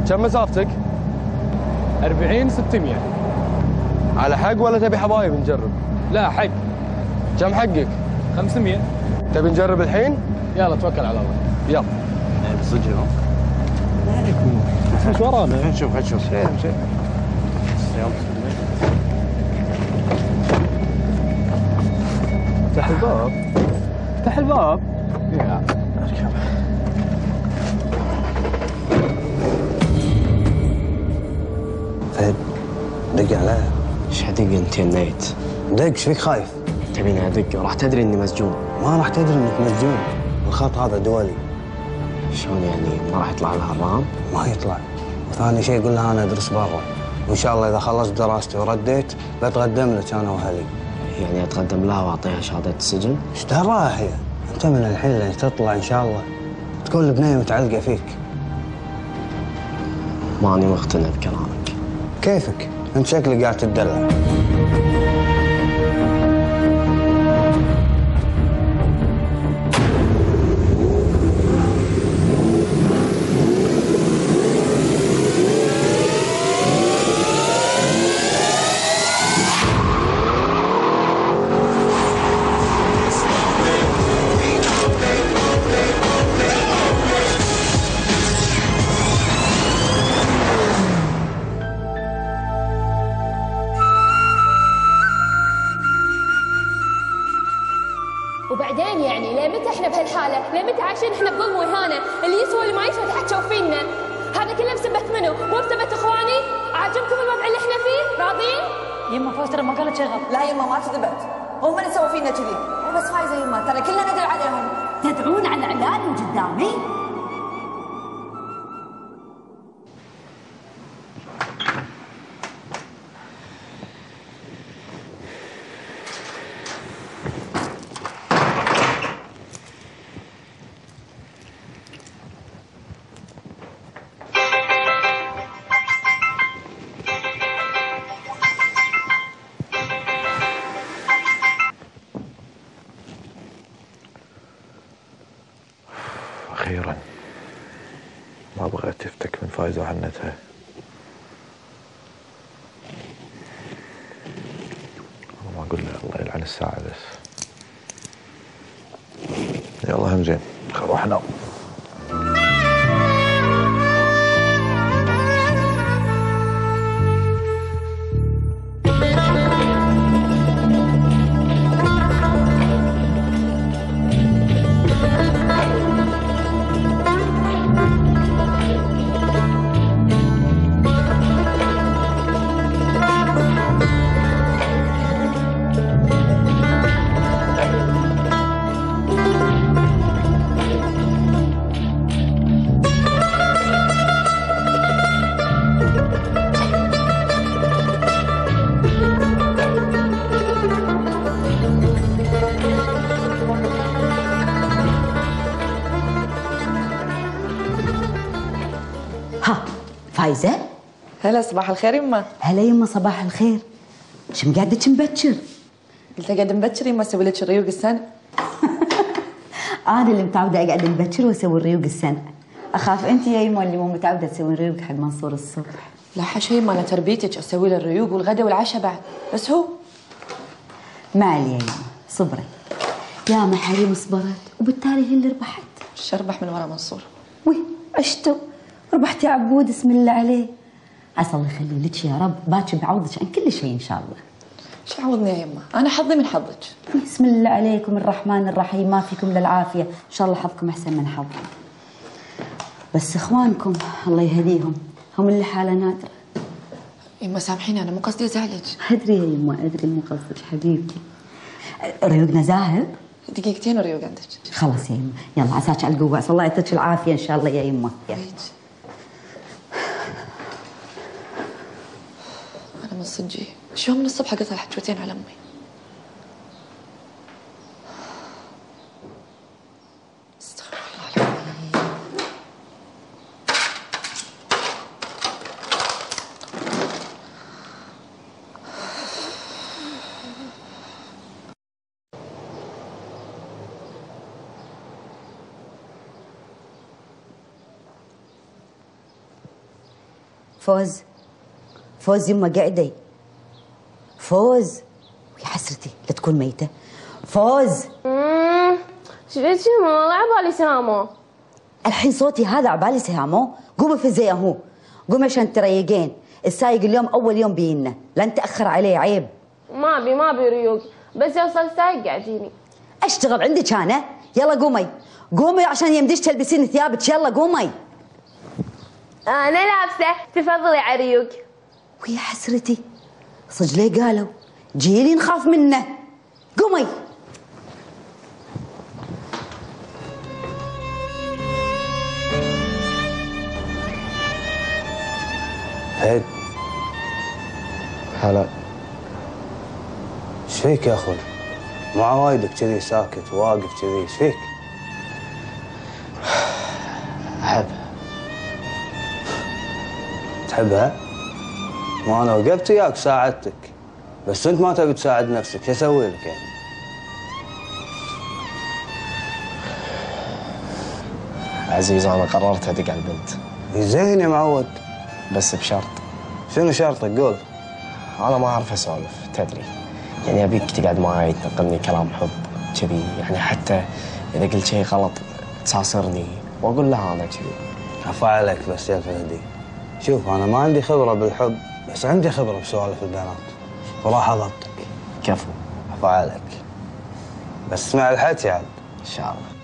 كم مسافتك؟ 40 600. على حق ولا تبي حبايب نجرب؟ لا حق. كم حقك؟ 500. تبي نجرب الحين؟ يلا توكل على الله. يلا. صدق ما عليكم. ايش ورانا؟ خلينا نشوف شيء. افتح الباب. افتح الباب. يا اركب. فهد دق عليه. ايش حدق انت يا نيت؟ دق ايش فيك خايف؟ تبيني ادق وراح تدري اني مسجون. ما راح تدري انك مسجون، الخط هذا دولي. شلون يعني ما راح يطلع لها الرام؟ ما يطلع. وثاني شيء قول لها انا ادرس برا، وان شاء الله اذا خلصت دراستي ورديت بتقدم لك انا واهلي. يعني اتقدم لها واعطيها شهاده السجن؟ ايش دراها هي؟ انت من الحين لين تطلع ان شاء الله تكون البنيه متعلقه فيك. ماني مقتنع بكلامك. كيفك؟ انت شكلك قاعد تدلع. وبعدين يعني ليه متى احنا بهالحاله؟ ليه متى عايشين احنا بظلم واهانه؟ اللي يسوى اللي ما يسوى تحكوا فينا. هذا كله بسبة منو؟ مو بسبة اخواني؟ عاجبكم الوضع اللي احنا فيه؟ راضين؟ يما فايزة ترى ما قالت شيء غلط. لا يما ما كذبت، هم اللي سووا فينا كذي. مو بس فايزه يما، ترى كلنا ندري عليهم. تدعون على اعلاني قدامي؟ أخيراً ما بغيت تفتك من فايزة وعنتها. ما أقول له الله يلعن الساعة بس. يلا هم زين خل أروح أنام. فايزة؟ هلا صباح الخير يما. هلا يما صباح الخير. شو مقعدك مبكر؟ قلت اقعد مبكر يما اسوي لك الريوق السنة. انا اللي متعودة اقعد مبكر واسوي الريوق السنة. اخاف انت يا يما اللي مو متعودة تسوي الريوق حق منصور الصبح. لا حاشا يما، انا تربيتك اسوي له الريوق والغدا والعشاء بعد، بس هو ما علي يا يما صبري. يا محاريم صبرت وبالتالي هي اللي ربحت. ايش اربح من ورا منصور؟ وي عشتوا ربحت يا عبود اسم الله عليه. عسى الله يخلي لك يا رب، باكر بعوضك عن كل شيء ان شاء الله. ايش عوضني يا يما؟ انا حظي من حظك. بسم الله عليكم الرحمن الرحيم، ما فيكم للعافيه، ان شاء الله حظكم احسن من حظ. بس اخوانكم الله يهديهم، هم اللي حاله نادره. يما سامحيني انا مو قصدي ازعلك. ادري يا يما ادري مو قصدك حبيبتي. ريوقنا ذاهب؟ دقيقتين وريوق عندك. خلاص يا يما، يلا عساك على القوه، عسى الله يعطيك العافيه ان شاء الله يا يما. انا من صدقي شو من الصبح قطع حجوتين على امي. استغفر الله العظيم. فوز فوز يما قعدي. فوز ويا حسرتي لا تكون ميتة. فوز شفت يما والله عبالي سامو. الحين صوتي هذا عبالي سهامو. قومي في زي اهو، قومي عشان تريقين. السايق اليوم اول يوم بينا، لن تاخر عليه عيب. ما ابي ريوق، بس يوصل السايق قاعديني. اشتغل عندك انا. يلا قومي قومي عشان يمديش تلبسين ثيابك. يلا قومي. انا لابسه، تفضلي عريوق. ويا حسرتي صدق ليه قالوا جيلي نخاف منه. قومي. هيد هلا. ايش فيك يا اخوي؟ مو عوايدك كذي ساكت واقف كذي، ايش فيك؟ أحبها. تحبها؟ ما انا وقفت وياك ساعدتك، بس انت ما تبي تساعد نفسك، شو اسوي لك يعني؟ عزيز أنا قررت أدق على البنت. زين يا معود. بس بشرط. شنو شرطك؟ قول. أنا ما أعرف أسولف تدري، يعني أبيك تقعد معي تنقلني كلام حب كذي، يعني حتى إذا قلت شيء غلط تساصرني وأقول لها أنا كذي. عفا عليك بس يا فهدي. شوف أنا ما عندي خبرة بالحب، بس عندي خبرة بسوالف البنات وراح أضبطك. كفو. عفا عليك، بس اسمع الحكي عاد. إن شاء الله.